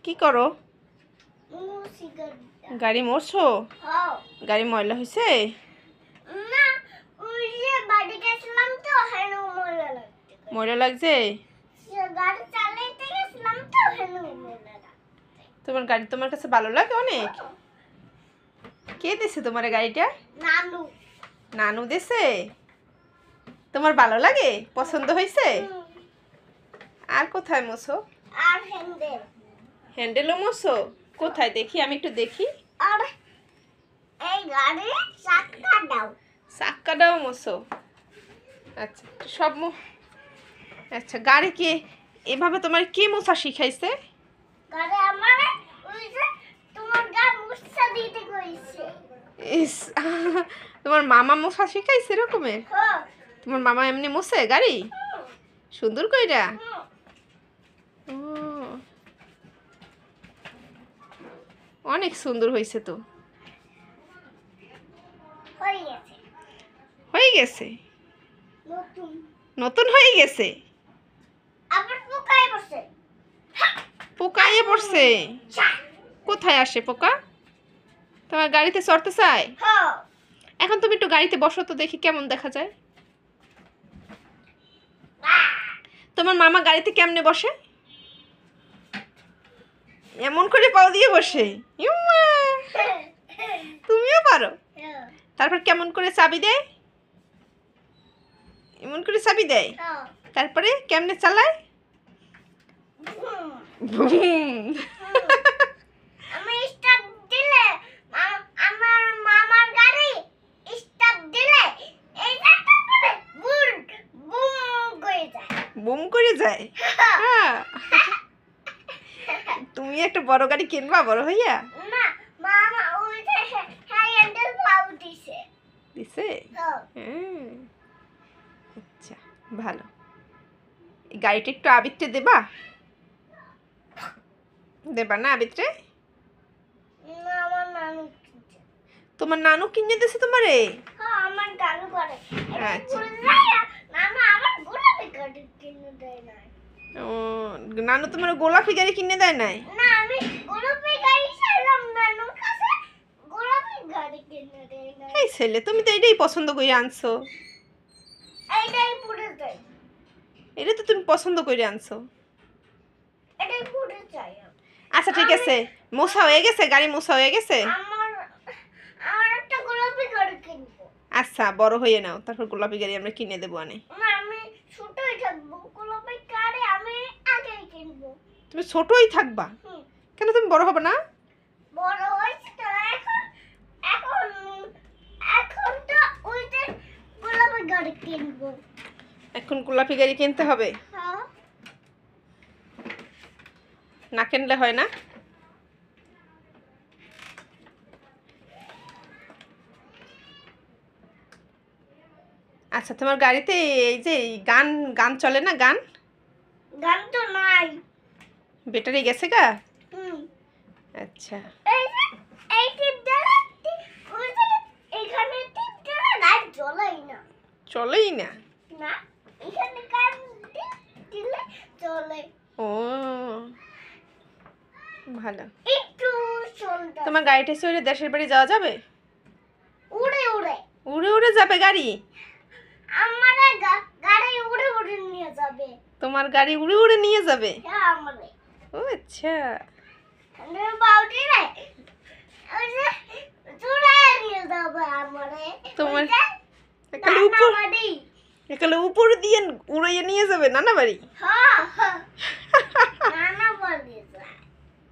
কি করো? মুছি গাড়ি মোছো? হ্যাঁ গাড়ি ময়লা হয়েছে? না ওই যে বাড়ি গেছিলাম তো হেনু ময়লা লাগছে ময়লা লাগছে? গাড়ি চালাইতে গেছিলাম তো হেনু ময়লা লাগছে। তোমার গাড়ি তোমার কাছে ভালো লাগে অনেক? কে দিছে তোমার গাড়িটা? নানু নানু দিছে? তোমার ভালো লাগে? পছন্দ হয়েছে? আর কোথায় মোছো? আর হ্যান্ডেল হ্যান্ডেলও মোছো? কোথায় দেখি, আমি একটু দেখি। আর এই গাড়ি চাকা দাও চাক্কাটাও মোছো? আচ্ছা সব আচ্ছা গাড়ি কি এভাবে তোমার কে মোছা শিখাইছে? গাড়ি আমার ওই যে তোমার গা মুছা দিতে কইছে। ইস তোমার মামা মোছা শিখাইছে এরকমের? হ্যাঁ তোমার মামা এমনি মোছে গাড়ি সুন্দর কইরা? ও, অনেক সুন্দর হয়েছে তো। হয়ে গেছে হয়ে গেছে? নতুন নতুন হয়ে গেছে? আবার পোকায় বসে পোকাইয়ে পড়ছে? কোথায় আসে পোকা? তোমার গাড়িতে চড়তে চায়? হ্যাঁ এখন তুমি একটু গাড়িতে বসো তো দেখি কেমন দেখা যায়। তোমার মামা গাড়িতে কেমনে বসে? এমন করে পাও দিয়ে বসে? ইম্মা, তুমিও পারো? তারপর কেমন করে চাবি দেয়? এমন করে চাবি দেয়? তারপরে কেমনে চালায়? বুম। আমি স্টার্ট দিলে আমার মামার গাড়ি স্টার্ট দিলে এই গাড়িটা করে বুম করে যায়। বুম করে যায়? হ্যাঁ। তুমি একটা বড় গাড়ি কিনবা বড় হইয়া? না মামা ওই যে হ্যান্ডেল পাউ দিছে। দিছে? হ্যাঁ হ্যাঁ। আচ্ছা ভালো। এই গাড়িটা একটু আবিত্রে দেবা? দেবা না আবিত্রে? না আমার নানু কিনছে। তোমার নানু কিনে দিছে তোমারে? হ্যাঁ আমার নানু করে। আচ্ছা। মামা আমার গোলাপি গাড়ি কিনে দেয় না। ও, নানু তোমার গোলাপি গাড়ি কিনে দেয় নাই? না আমি গোলাপি গাড়ি চাইলাম নানুর কাছে গোলাপি গাড়ি কিনে দেয় না। এই ছেলে তুমি তো এটাই পছন্দ করে আনছো। এইটাই পুরো চাই এটা তো তুমি পছন্দ করে আনছো। এটাই পুরো চাই। আচ্ছা ঠিক আছে, মোছা হয়ে গেছে, গাড়ি মোছা হয়ে গেছে। আমার আমার একটা গোলাপি গাড়ি কিনবো। আচ্ছা বড় হয়ে নাও, তারপর গোলাপি গাড়ি আমরা কিনে দেবো আনে। না আমি ছোটই থাকবো, গোলাপি গাড়ি আমি আগেই কিনবো। তুমি ছোটই থাকবা? হুম, কেন তুমি বড় হবে না? বড় হয়েছে তো এখন এখন এখন তো ওই যে গোলাপি গাড়ি কিনবো। এখন গোলাপি গাড়ি কিনতে হবে? হ্যাঁ না কিনলে হয় না? আচ্ছা তোমার গাড়িতে এই যে গান গান চলে না? গান গান তো নাই। ব্যাটারি গেছে গা? হুম আচ্ছা এই যে এই টিপ দিলে ওই যে এখানে টিপ দিলে লাইট জ্বলেই না। চলেই না? না এখানে গান দিলে চলে। ও ভালো। একটু চলতে তোমার গাড়িটা চড়ে দেশের বাড়ি যাওয়া যাবে? উড়ে উড়ে উড়ে উড়ে যাবে গাড়ি? আমার গাড়ি উড়ে উড়ে নিয়ে যাবে। তোমার গাড়ি উড়ে উড়ে নিয়ে যাবে? হ্যাঁ আমারে ও আচ্ছা। আমি বাউটি রে ওই যে চুড়ায় নিয়ে যাবে আমারে। তোমার ওই যে একালে উপর নানাবাড়ি। একালে উপর দিয়ে উড়াইয়ে নিয়ে যাবে নানা বাড়ি? হ্যাঁ হ্যাঁ নানাবাড়ি যায়।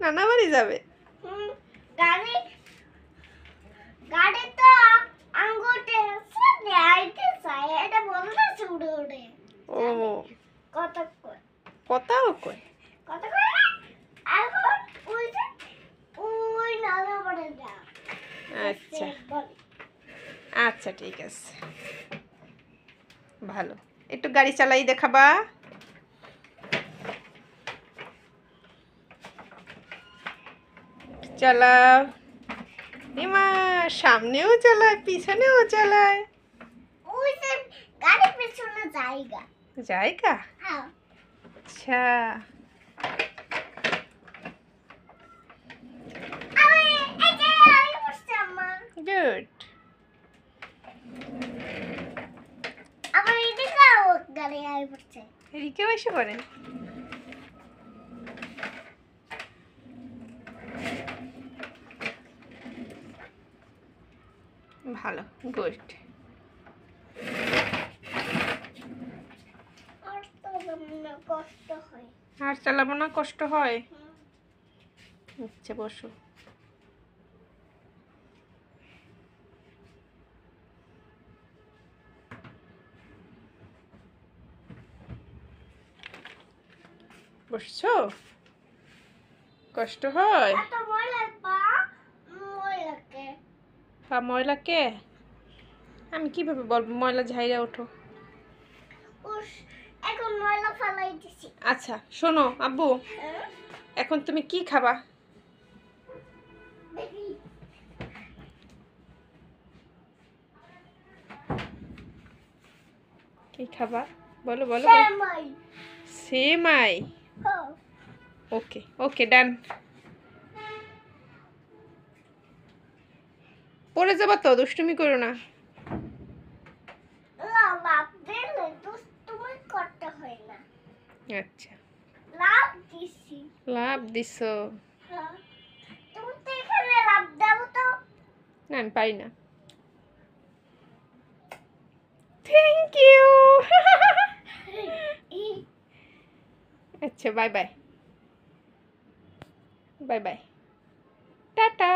নানা বাড়ি যাবে? হুম, গাড়ি গাড়ি তো আঙ্গুতে আইতে চাই এটা বলতেছে উড়ে উড়ে। ও কত কই কথাও কয়? কত কই এখন ওই যে ওই নানাবাড়ি যা। আচ্ছা আচ্ছা ঠিক আছে ভালো। একটু গাড়ি চালাই দেখাবা? চালাও। ইমা সামনেও চালায় পিছনেও চালায়। ওই যে গাড়ি পেছনে জায়গা। জায়গা? হ্যাঁ আচ্ছা রিকেও এসে পড়ে। ভালো, গুড। আর তো না কষ্ট হয়। আর চালাবো না, কষ্ট হয়। হুম। আচ্ছা বসো। বসছো? কষ্ট হয়? এত ময়লা পা ময়লাকে পা ময়লা কে? আমি কিভাবে বলবো ময়লা ঝাইরা ওঠো? উস এখন ময়লা ফেলাই দিছি। আচ্ছা শোনো আব্বু, হ্যাঁ? এখন তুমি কি খাবা? দেখি কি খাবা? বলো বলো। সেমাই। সেমাই। হ্যাঁ। ওকে ওকে, ডান। পড়ে যাবা তো, দুষ্টুমি করো না। লাভ দিলে তুমি করতে হয় না। আচ্ছা, লাভ দিছি। লাভ দিছো? হ্যাঁ। তুমি তো এখানে লাভ দাও তো। না আমি পারি না। Thank you. আচ্ছা bye bye, bye bye, tata.